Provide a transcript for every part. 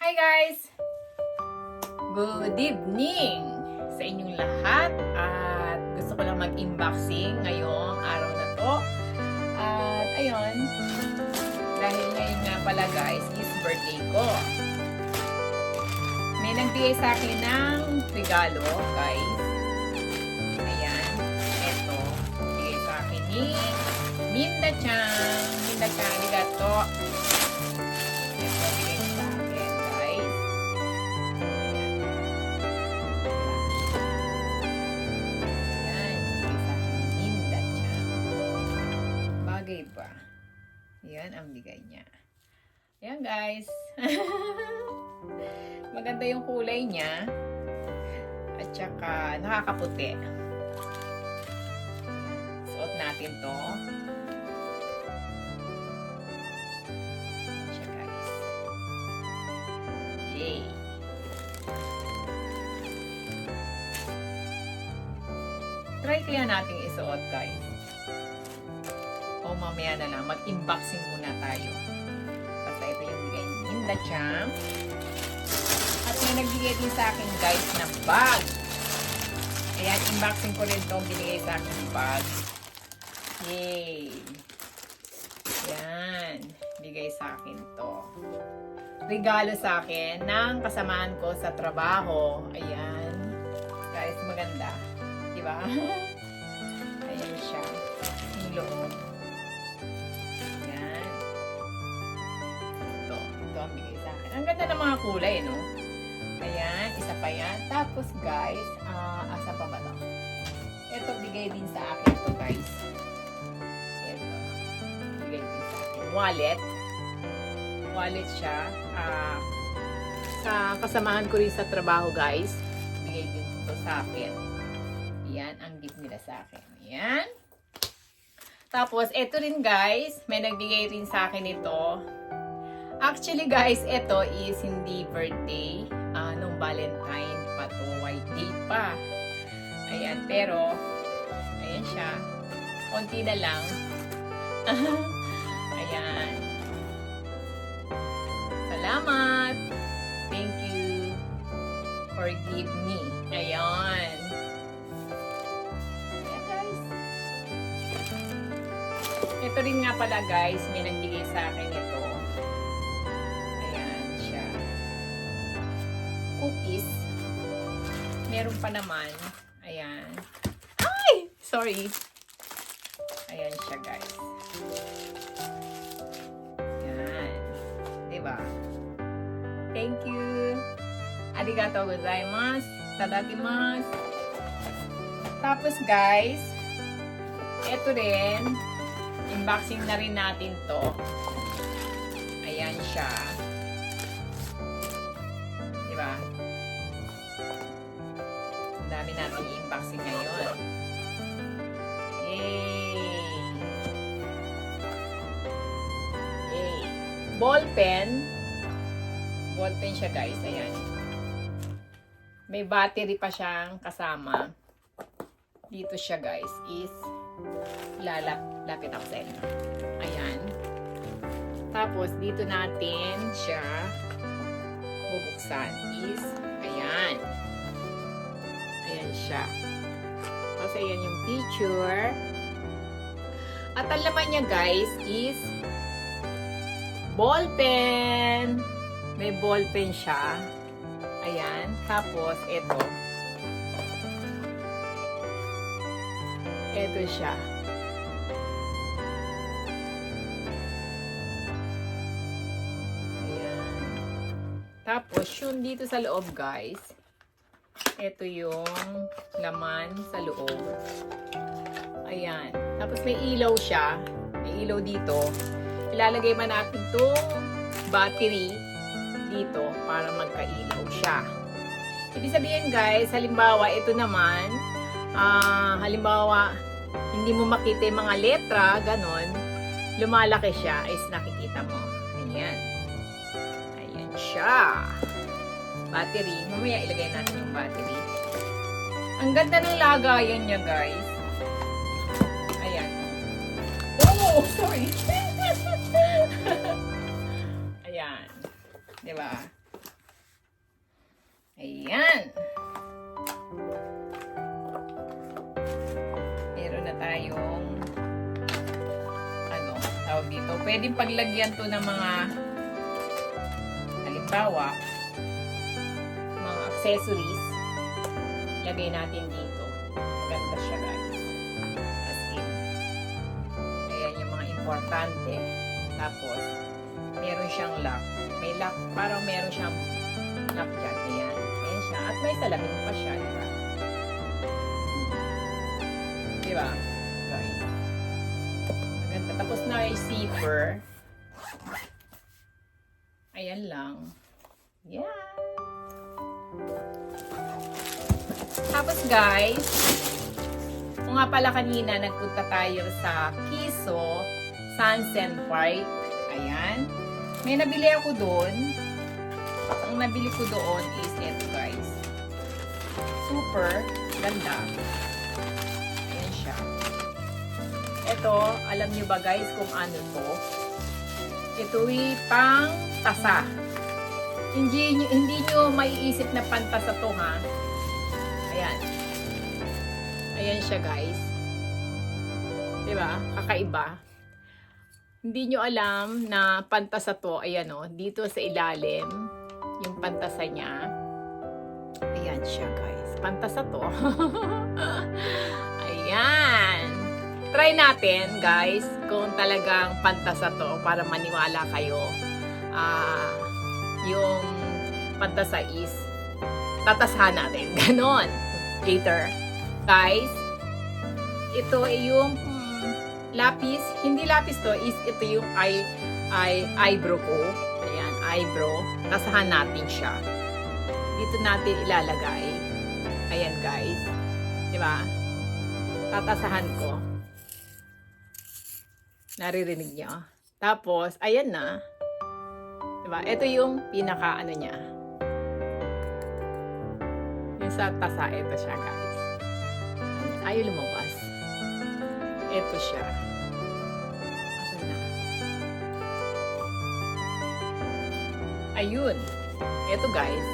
Hi guys! Good evening sa inyong lahat at gusto ko lang mag-unboxing ngayong araw na to. At ayun, dahil ngayon nga pala guys is birthday ko. May nagbigay sa akin ng regalo guys. Ayan, eto. Bigay sa akin ni Minda-chan. Minda-chan, arigato. Eto, bigay sa akin guys. Ayan, bigay sa akin ni Minda-chan. Bagay ba? Ayan ang bigay niya. Ayan guys. Maganda yung kulay niya. At saka nakakaputi. Suot natin to. Ayan siya guys. Yay! Try kaya natin isuot guys. O mamaya na lang. Mag-unboxing muna tayo. Basta ito yung bigay ni Minda-chan. At may nagbigay din sa akin guys na bag. Ayan, unboxing ko rin itong binigay sa akin bag. Yay! Ayan, bigay sa akin to. Regalo sa akin ng kasamahan ko sa trabaho. Ayan. Guys, maganda. Diba? Ayan siya. Yung loob. Ayan. Ito ang bigay sa akin. Ang ganda ng mga kulay, no? Ayan, isa pa yan. Tapos guys, asa pa ba ito? Ito, bigay din sa akin ito guys. Ito. Bigay din sa akin. Wallet. Wallet siya. Sa kasamahan ko rin sa trabaho guys. Bigay din ito sa akin. Ayan, ang gift nila sa akin. Ayan. Tapos, ito rin guys. May nagbigay rin sa akin ito. Actually guys, ito is hindi birthday. Nung Valentine pa to, white day pa. Ayan, pero ayan siya. Konti na lang. Ayan. Salamat. Thank you for give me. Ayan. Ayan guys. Ito rin nga pala guys, may nagbigay sa akin ito. Cookies. Meron pa naman. Ayan. Ay! Sorry. Ayan siya, guys. Ayan. Diba? Thank you. Arigatou gozaimasu. Tadakimasu. Tapos, guys, eto rin. Unboxing na rin natin to. Ayan siya. Diba? Ang dami natin i-unboxing ngayon. Yay! Yay! Ballpen. Ballpen siya guys. Ayan. May battery pa siyang kasama. Dito siya guys is lapit ako sa inyo. Ayan. Tapos dito natin siya bubuksan is, ayan. Ayan siya. Kasi ayan yung picture. At ang laman niya guys is ballpen. May ballpen siya. Ayan. Tapos, ito. Ito siya. Tapos, yun dito sa loob, guys. Ito yung laman sa loob. Ayan. Tapos, may ilaw siya. May ilaw dito. Ilalagay man natin itong battery dito para magka-ilaw siya. Ibig sabihin, guys, halimbawa, ito naman, halimbawa, hindi mo makita yung mga letra, ganon, lumalaki siya, is nakikita mo. Ayan. Siya. Battery. Mamaya ilagay natin yung battery. Ang ganda ng lagayan niya, guys. Ayan. Oh, sorry. Ayan. Diba? Ayan. Meron na tayong ano, tawag dito. Pwedeng paglagyan to ng mga halimbawa, mga accessories. Lagay natin dito. Ganda siya, guys. As in. Ayan yung mga importante. Tapos, meron siyang lock. May lock, parang meron siyang lock dyan. Ayan. Ayan siya. At may salamin pa siya, diba? Diba? Guys. Maganda. Tapos na yung zipper. Ayan lang. Yeah. Tapos guys, kung nga pala kanina nagpunta tayo sa Kiso Sunset Park. Ayan. May nabili ako doon. Ang nabili ko doon is ito, guys. Super ganda. Ayan siya. Ito, alam nyo ba guys kung ano to? Ito ay pang tasa. Hindi nyo maiisip na pantasa to, ha? Ayan. Ayan siya, guys. Diba? Kakaiba. Hindi nyo alam na pantasa to. Ayan, o. Dito sa ilalim, yung pantasa niya. Ayan siya, guys. Pantasa to. Ayan. Try natin, guys, kung talagang pantasa to para maniwala kayo. Yung pantasa is tatasahan natin. Ganon. Later. Guys, ito ay yung lapis. Hindi lapis to. Ito yung eyebrow ko. Ayan, eyebrow. Tasahan natin siya. Dito natin ilalagay. Ayan, guys. Diba? Tatasahan ko. Naririnig niyo. Tapos, ayan na. Diba? Ito yung pinaka ano niya. Yung sa tasa, ito siya, guys. Ayaw lumabas. Ito siya. Asan na? Ayun. Ito, guys.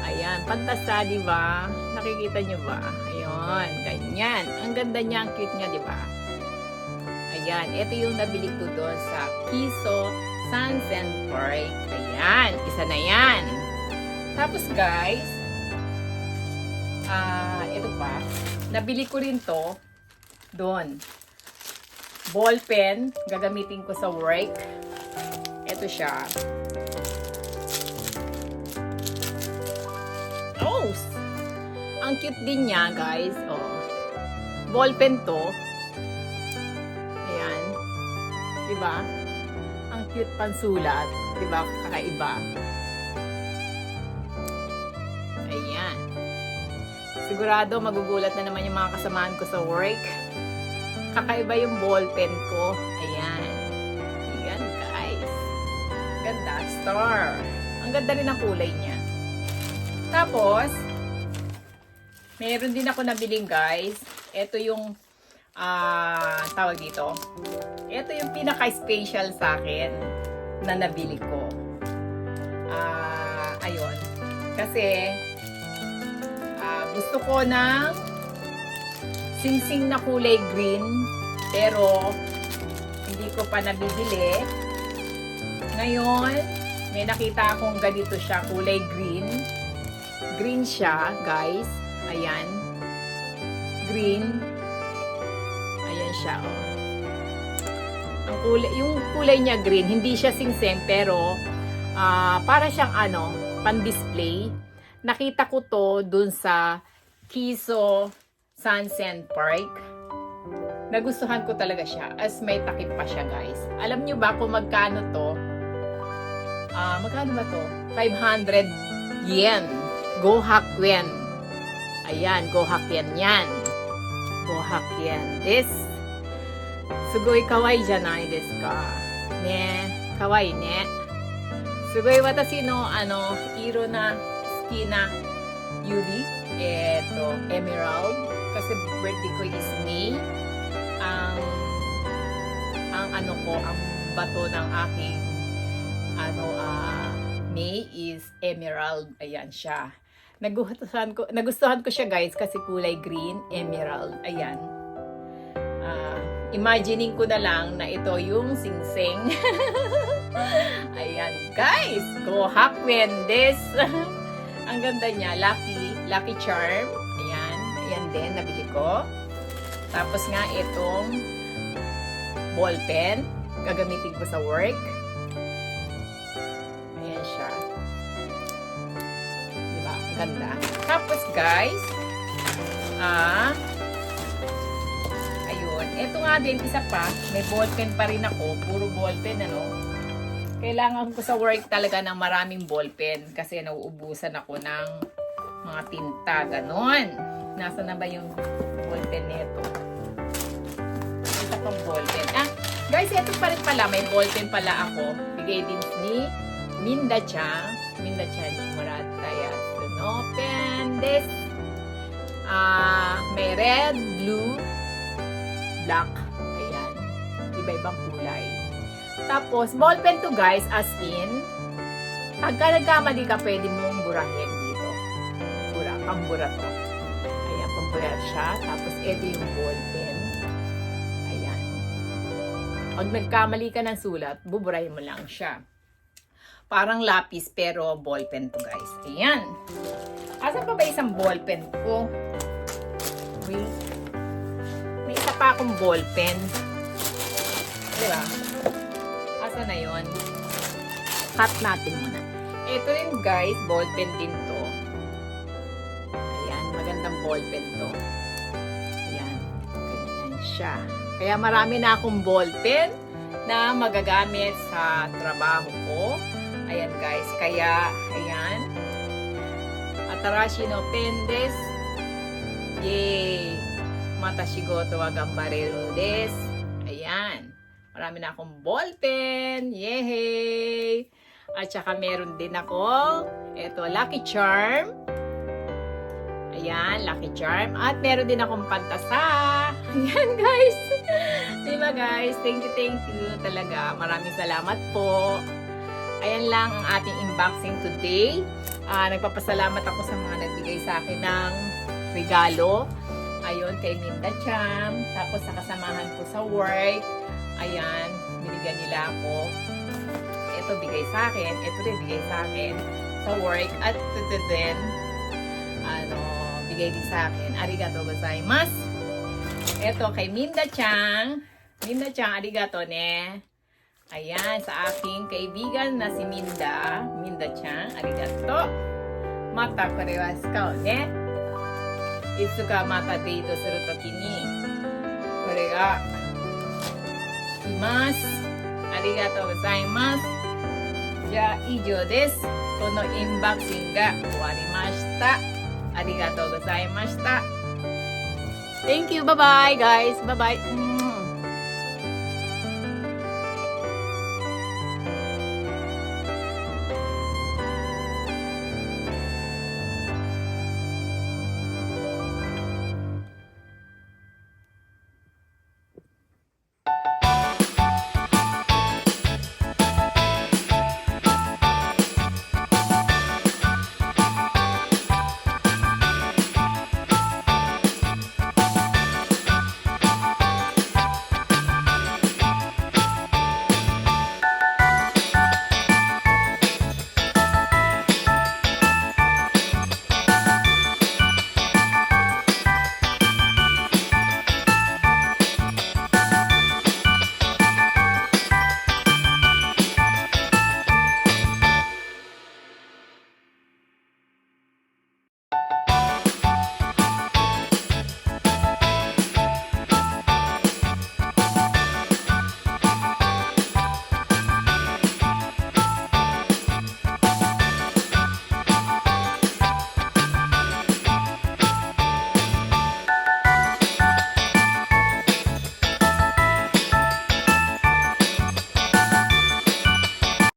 Ayan. Pantasa, diba? Nakikita nyo ba? Ayun. Ganyan. Ang ganda niya. Ang cute niya, diba? Ayan. Ito yung nabili ko doon sa Kiso Sunset Park. Ayan. Isa na yan. Tapos, guys, ito pa. Nabili ko rin to doon. Ball pen. Gagamitin ko sa work. Ito siya. Oh! Ang cute din niya, guys. Oh. Ball pen to. Ayan. Diba? Ang cute pansulat. Diba? Kakaiba. Ayan. Sigurado magugulat na naman yung mga kasamahan ko sa work. Kakaiba yung ball pen ko. Ayan. Ayan, guys. Ganda. Star. Ang ganda rin ang kulay niya. Tapos, meron din ako nabiling, guys. Ito yung tawag dito. Ito yung pinaka-special sa akin na nabili ko. Ayun. Kasi, gusto ko ng sing-sing na kulay green, pero hindi ko pa nabibili. Ngayon, may nakita akong ganito siya, kulay green. Green siya, guys. Ayan. Green. Ayan siya, oh. Ang kulay, yung kulay niya green, hindi siya sing-sing, pero para siyang pan-display. Nakita ko to dun sa Kiso Sunset Park. Nagustuhan ko talaga siya. As may takip pa siya, guys. Alam nyo ba kung magkano to? Magkano ba to? 500 yen. Gohakuen. Ayan, Gohakuen yan. Gohakuen. This, sugoi kawaii janai desu ka. Ne, kawaii ne. Sugoi watashi no, iro na na Yubi, eto, emerald, kasi birthday ko is May. Ang bato ng aking May is emerald. Ayan siya. Nagustuhan ko siya guys kasi kulay green, emerald. Ayan. Imagining ko na lang na ito yung singsing. Ayan guys. Go Hakwen this. Ang ganda niya. Lucky charm. Ayan. Ayan din. Nabili ko. Tapos nga itong ball pen. Gagamitin ko sa work. Ayan siya. Diba? Ang ganda. Tapos guys, ayun. Ito nga din, isa pa. May ball pen pa rin ako. Puro ball pen, ano. Kailangan ko sa work talaga ng maraming ball pen. Kasi nauubusan ako ng mga tinta. Ganon. Nasaan na ba yung ball pen nito? Isa pang ball pen. Guys, ito pa rin pala. May ball pen pala ako. Bigay din ni Minda-chan. Minda-chan ni Murata. Yes. Open this. May red, blue, black. Ayan. Iba-ibang kulay. Tapos, ball pen to guys, as in, pagka nagkamali ka, pwede mong burahin dito. Pambura to. Ayan, pambura siya. Tapos, ito yung ball pen. Ayan. Pag nagkamali ka ng sulat, buburahin mo lang siya. Parang lapis, pero ball pen to guys. Ayan. Asan pa ba isang ball pen ko? Wait. May isa pa akong ball pen. Diba? Asan na yun? Cut natin muna. Ito rin guys, ball pen din to. Ayan, magandang ball pen to. Ayan. Ganyan siya. Kaya marami na akong ball pen na magagamit sa trabaho ko. Ayan guys, kaya, ayan. Atarashi no pen desu. Yay! Matashigoto wa gambareru desu. Ayan. Marami na akong ball pen. Yay! At saka meron din ako, ito, Lucky Charm. Ayan, Lucky Charm. At meron din akong pantasa. Ayan guys. Diba guys? Thank you talaga. Maraming salamat po. Ayan lang ang ating unboxing today. Nagpapasalamat ako sa mga nagbigay sa akin ng regalo. Ayun, kay Minda-chan. Tapos sa kasamahan ko sa work. Ayan, binigyan nila ako. Ito bigay sa akin. Ito rin bigay sa akin sa work. At ito din, bigay din sa akin. Arigatou gozaimasu. Ito kay Minda-chan. Minda-chan, arigato ne. Ayan, sa aking kaibigan na si Minda. Minda-chan, arigato. Mata kore wa sukau ne. Itsuka mata date suru toki ni kore ga imasu. Arigatou gozaimasu. Ja, ijou desu. Kono unboxing ga owarimashita. Arigatou gozaimashita. Thank you. Bye-bye, guys. Bye-bye.